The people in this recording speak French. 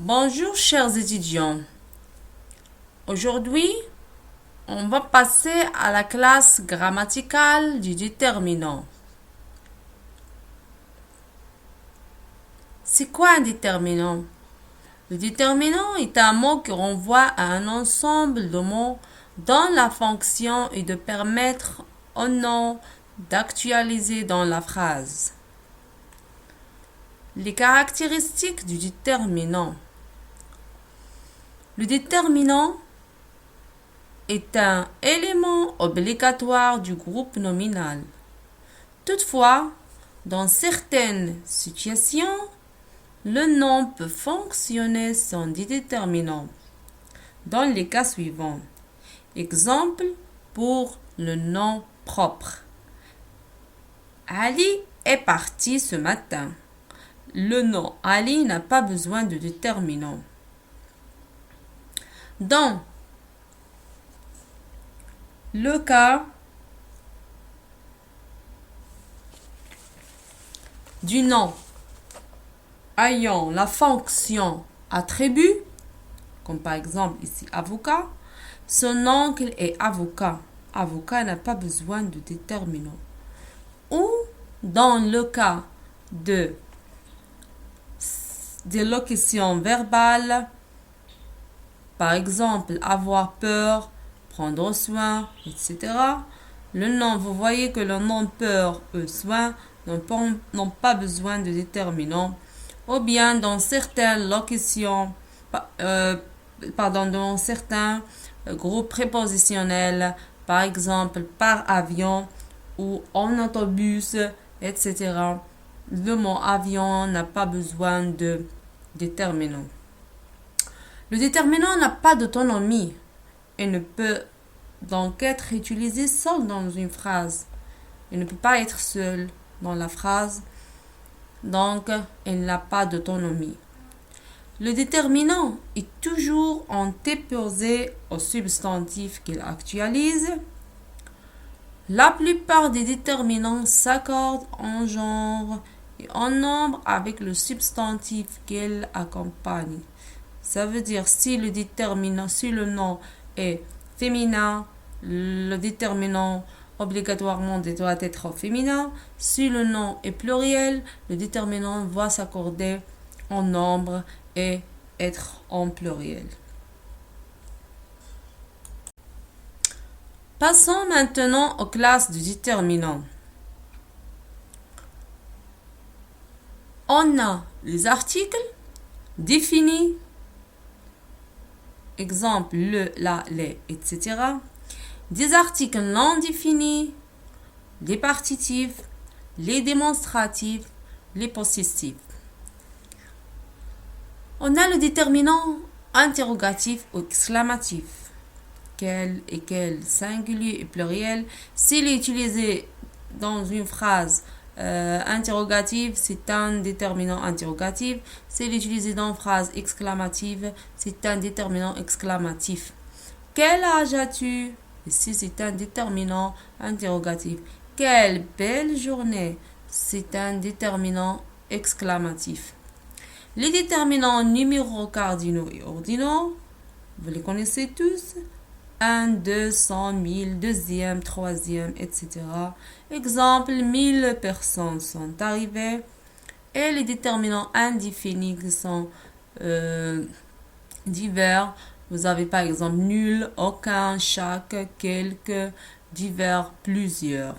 Bonjour chers étudiants. Aujourd'hui, on va passer à la classe grammaticale du déterminant. C'est quoi un déterminant? Le déterminant est un mot qui renvoie à un ensemble de mots dont la fonction est de permettre au nom d'actualiser dans la phrase. Les caractéristiques du déterminant. Le déterminant est un élément obligatoire du groupe nominal. Toutefois, dans certaines situations, le nom peut fonctionner sans déterminant. Dans les cas suivants. Exemple pour le nom propre. Ali est parti ce matin. Le nom Ali n'a pas besoin de déterminant. Dans le cas du nom ayant la fonction attribut, comme par exemple ici avocat, son oncle est avocat. Avocat n'a pas besoin de déterminant. Ou dans le cas de des locutions verbales, par exemple avoir peur, prendre soin, etc. Le nom, vous voyez que le nom peur ou soin n'ont pas besoin de déterminant. Ou bien dans certaines locutions, dans certains groupes prépositionnels, par exemple par avion ou en autobus, etc. Le mot avion n'a pas besoin de déterminant. Le déterminant n'a pas d'autonomie et ne peut donc être utilisé seul dans une phrase. Il ne peut pas être seul dans la phrase, donc il n'a pas d'autonomie. Le déterminant est toujours antéposé au substantif qu'il actualise. La plupart des déterminants s'accordent en genre et en nombre avec le substantif qu'il accompagne. Ça veut dire si le nom est féminin, le déterminant obligatoirement doit être féminin. Si le nom est pluriel, le déterminant va s'accorder en nombre et être en pluriel. Passons maintenant aux classes du déterminant. On a les articles définis, exemple le, la, les, etc. Des articles non définis, les partitifs, les démonstratifs, les possessifs. On a le déterminant interrogatif ou exclamatif. Quel et quel, singulier et pluriel. S'il est utilisé dans une phrase interrogative, c'est un déterminant interrogatif. S'il est utilisé dans une phrase exclamative, c'est un déterminant exclamatif. Quel âge as-tu? Ici, c'est un déterminant interrogatif. Quelle belle journée! C'est un déterminant exclamatif. Les déterminants numéraux cardinaux et ordinaux, vous les connaissez tous. 1, 2, 100, 1000, deuxième, troisième, etc. Exemple, 1000 personnes sont arrivées. Et les déterminants indéfinis qui sont divers. Vous avez par exemple nul, aucun, chaque, quelques, divers, plusieurs.